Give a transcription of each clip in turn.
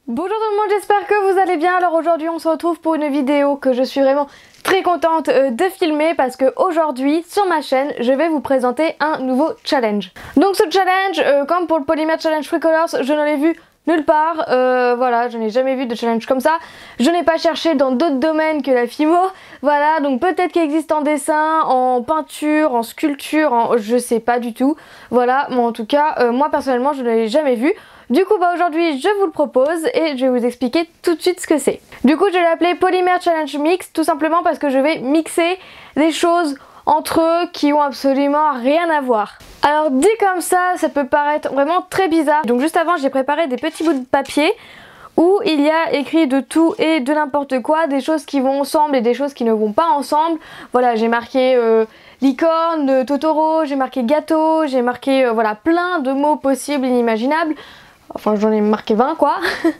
Bonjour tout le monde, j'espère que vous allez bien. Alors aujourd'hui on se retrouve pour une vidéo que je suis vraiment très contente de filmer parce que aujourd'hui sur ma chaîne je vais vous présenter un nouveau challenge. Donc ce challenge, comme pour le Polymer Challenge Free Colors, je ne l'ai vu nulle part, voilà, je n'ai jamais vu de challenge comme ça. Je n'ai pas cherché dans d'autres domaines que la Fimo, voilà, donc peut-être qu'il existe en dessin, en peinture, en sculpture, je sais pas du tout, voilà, mais en tout cas, moi personnellement je ne l'ai jamais vu. Du coup aujourd'hui je vous le propose et je vais vous expliquer tout de suite ce que c'est. Du coup je l'ai appelé Polymer Challenge Mix tout simplement parce que je vais mixer des choses entre eux qui ont absolument rien à voir. Alors dit comme ça peut paraître vraiment très bizarre. Donc juste avant j'ai préparé des petits bouts de papier où il y a écrit de tout et de n'importe quoi, des choses qui vont ensemble et des choses qui ne vont pas ensemble. Voilà, j'ai marqué licorne, Totoro, j'ai marqué gâteau, j'ai marqué voilà plein de mots possibles, inimaginables. Enfin j'en ai marqué 20 quoi.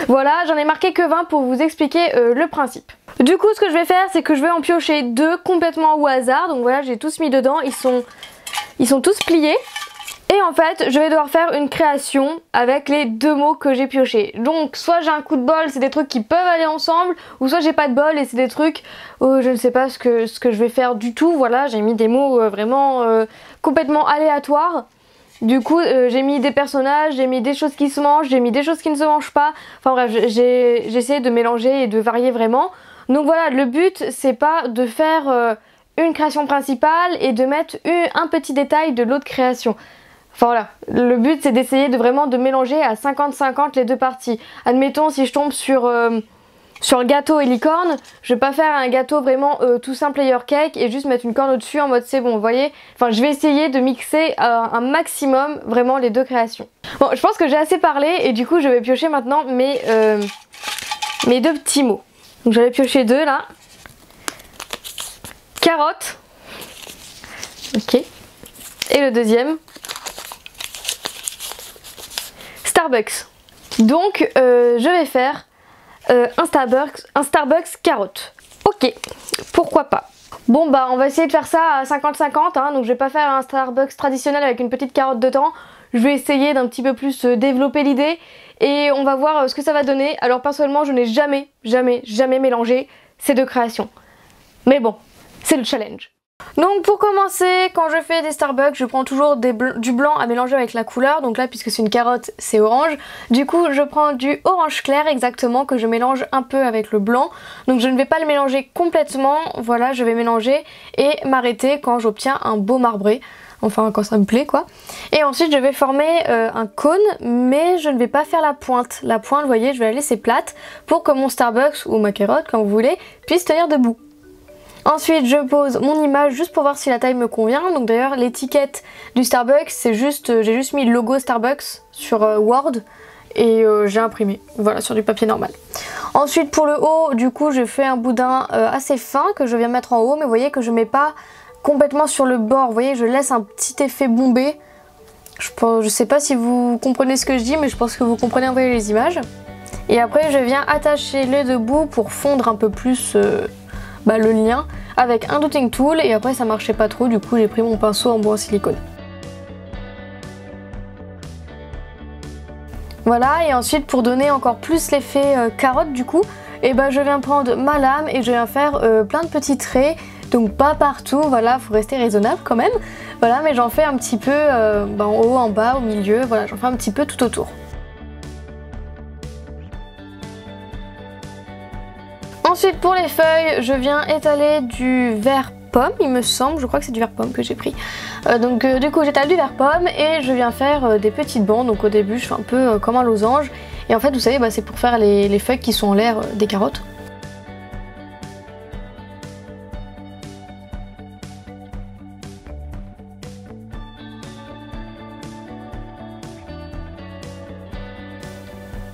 Voilà, j'en ai marqué que 20 pour vous expliquer le principe. Du coup ce que je vais faire c'est que je vais en piocher deux complètement au hasard. Donc voilà, j'ai tous mis dedans, ils sont tous pliés. Et en fait je vais devoir faire une création avec les deux mots que j'ai piochés. Donc soit j'ai un coup de bol, c'est des trucs qui peuvent aller ensemble, ou soit j'ai pas de bol et c'est des trucs où je ne sais pas ce que je vais faire du tout. Voilà, j'ai mis des mots vraiment complètement aléatoires. Du coup j'ai mis des personnages, j'ai mis des choses qui se mangent, j'ai mis des choses qui ne se mangent pas. Enfin bref, j'ai essayé de mélanger et de varier vraiment. Donc voilà, le but c'est pas de faire une création principale et de mettre un petit détail de l'autre création. Enfin voilà, le but c'est d'essayer de vraiment de mélanger à 50-50 les deux parties. Admettons si je tombe sur gâteau et licorne, je vais pas faire un gâteau vraiment tout simple layer cake et juste mettre une corne au-dessus en mode c'est bon, vous voyez. Enfin je vais essayer de mixer un maximum vraiment les deux créations. Bon, je pense que j'ai assez parlé et du coup je vais piocher maintenant mes deux petits mots. Donc j'avais pioché deux là. Carotte. Ok. Et le deuxième. Starbucks. Donc je vais faire un Starbucks carotte. Ok, pourquoi pas. Bon bah on va essayer de faire ça à 50-50 hein, donc je vais pas faire un Starbucks traditionnel avec une petite carotte dedans. Je vais essayer d'un petit peu plus développer l'idée et on va voir ce que ça va donner. Alors personnellement je n'ai jamais mélangé ces deux créations. Mais bon, c'est le challenge. Donc pour commencer, quand je fais des Starbucks, je prends toujours du blanc à mélanger avec la couleur. Donc là, puisque c'est une carotte, c'est orange. Du coup, je prends du orange clair exactement que je mélange un peu avec le blanc. Donc je ne vais pas le mélanger complètement. Voilà, je vais mélanger et m'arrêter quand j'obtiens un beau marbré. Enfin, quand ça me plaît quoi. Et ensuite, je vais former un cône, mais je ne vais pas faire la pointe. La pointe, vous voyez, je vais la laisser plate pour que mon Starbucks ou ma carotte, comme vous voulez, puisse tenir debout. Ensuite je pose mon image juste pour voir si la taille me convient. Donc d'ailleurs l'étiquette du Starbucks c'est juste, j'ai juste mis le logo Starbucks sur Word et j'ai imprimé, voilà, sur du papier normal. Ensuite pour le haut du coup je fais un boudin assez fin que je viens mettre en haut, mais vous voyez que je mets pas complètement sur le bord, vous voyez je laisse un petit effet bombé. Je sais pas si vous comprenez ce que je dis, mais je pense que vous comprenez en voyant les images. Et après je viens attacher les deux bouts pour fondre un peu plus le lien avec un dotting tool et après ça marchait pas trop, du coup j'ai pris mon pinceau en bois en silicone. Voilà, et ensuite pour donner encore plus l'effet carotte du coup, et je viens prendre ma lame et je viens faire plein de petits traits, donc pas partout, voilà, faut rester raisonnable quand même, voilà, mais j'en fais un petit peu en haut, en bas, au milieu, voilà, j'en fais un petit peu tout autour. Ensuite pour les feuilles, je viens étaler du vert pomme, il me semble, je crois que c'est du vert pomme que j'ai pris. Donc du coup j'étale du vert pomme et je viens faire des petites bandes, donc au début je fais un peu comme un losange. Et en fait vous savez, c'est pour faire les feuilles qui sont en l'air des carottes.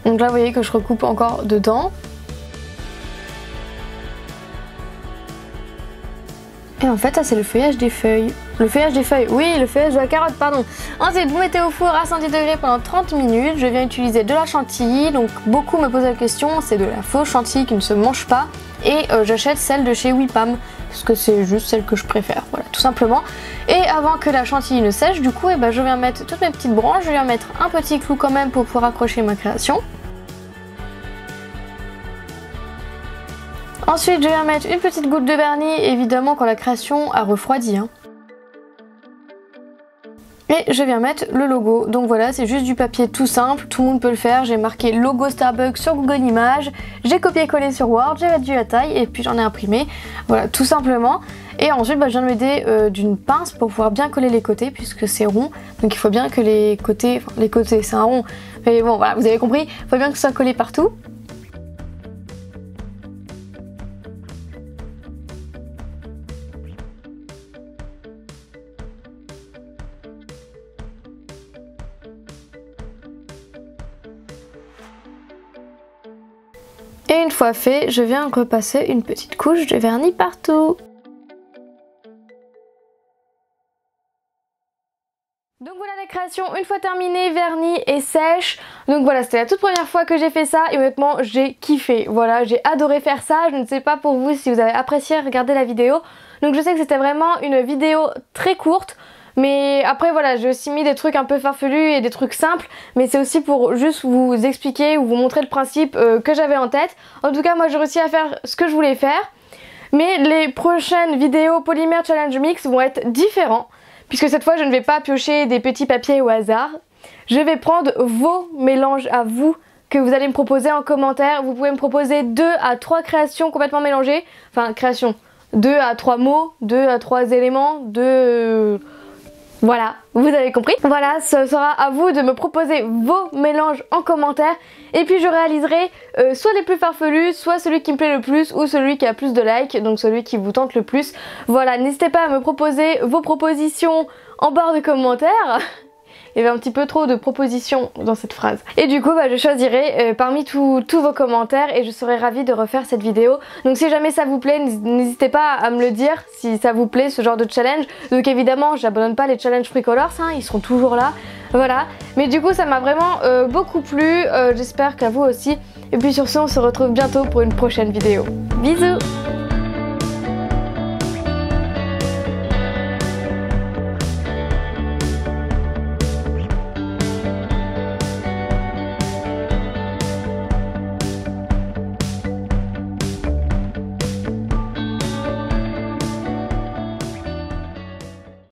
Donc là vous voyez que je recoupe encore dedans. Et en fait ça c'est le feuillage des feuilles. Le feuillage des feuilles, oui, le feuillage de la carotte, pardon. Ensuite vous mettez au four à 110 degrés pendant 30 minutes. Je viens utiliser de la chantilly, donc beaucoup me posent la question, c'est de la fausse chantilly qui ne se mange pas. Et j'achète celle de chez Wipam, parce que c'est juste celle que je préfère, voilà, tout simplement. Et avant que la chantilly ne sèche, du coup, je viens mettre toutes mes petites branches, je viens mettre un petit clou quand même pour pouvoir accrocher ma création. Ensuite je viens mettre une petite goutte de vernis, évidemment quand la création a refroidi. Et je viens mettre le logo. Donc voilà, c'est juste du papier tout simple, tout le monde peut le faire. J'ai marqué logo Starbucks sur Google Images, j'ai copié-collé sur Word, j'ai réduit la taille et puis j'en ai imprimé. Voilà, tout simplement. Et ensuite je viens de m'aider d'une pince pour pouvoir bien coller les côtés puisque c'est rond. Donc il faut bien que les côtés c'est un rond, mais bon voilà, vous avez compris, il faut bien que ce soit collé partout. Et une fois fait, je viens repasser une petite couche de vernis partout. Donc voilà la création, une fois terminée, vernie et sèche. Donc voilà, c'était la toute première fois que j'ai fait ça et honnêtement j'ai kiffé. Voilà, j'ai adoré faire ça. Je ne sais pas pour vous si vous avez apprécié regarder la vidéo. Donc je sais que c'était vraiment une vidéo très courte. Mais après voilà, j'ai aussi mis des trucs un peu farfelus et des trucs simples. Mais c'est aussi pour juste vous expliquer ou vous montrer le principe que j'avais en tête. En tout cas moi j'ai réussi à faire ce que je voulais faire. Mais les prochaines vidéos Polymère Challenge Mix vont être différents. Puisque cette fois je ne vais pas piocher des petits papiers au hasard. Je vais prendre vos mélanges à vous que vous allez me proposer en commentaire. Vous pouvez me proposer 2 à 3 créations complètement mélangées. Enfin créations, 2 à 3 mots, 2 à 3 éléments, 2... Voilà, vous avez compris. Voilà, ce sera à vous de me proposer vos mélanges en commentaire. Et puis je réaliserai soit les plus farfelus, soit celui qui me plaît le plus ou celui qui a plus de likes, donc celui qui vous tente le plus. Voilà, n'hésitez pas à me proposer vos propositions en barre de commentaires. Il y avait un petit peu trop de propositions dans cette phrase. Et du coup je choisirai parmi tous vos commentaires et je serai ravie de refaire cette vidéo. Donc si jamais ça vous plaît, n'hésitez pas à me le dire si ça vous plaît ce genre de challenge. Donc évidemment j'abandonne pas les challenges Fricolors, ils seront toujours là. Voilà, mais du coup ça m'a vraiment beaucoup plu, j'espère qu'à vous aussi. Et puis sur ce on se retrouve bientôt pour une prochaine vidéo. Bisous!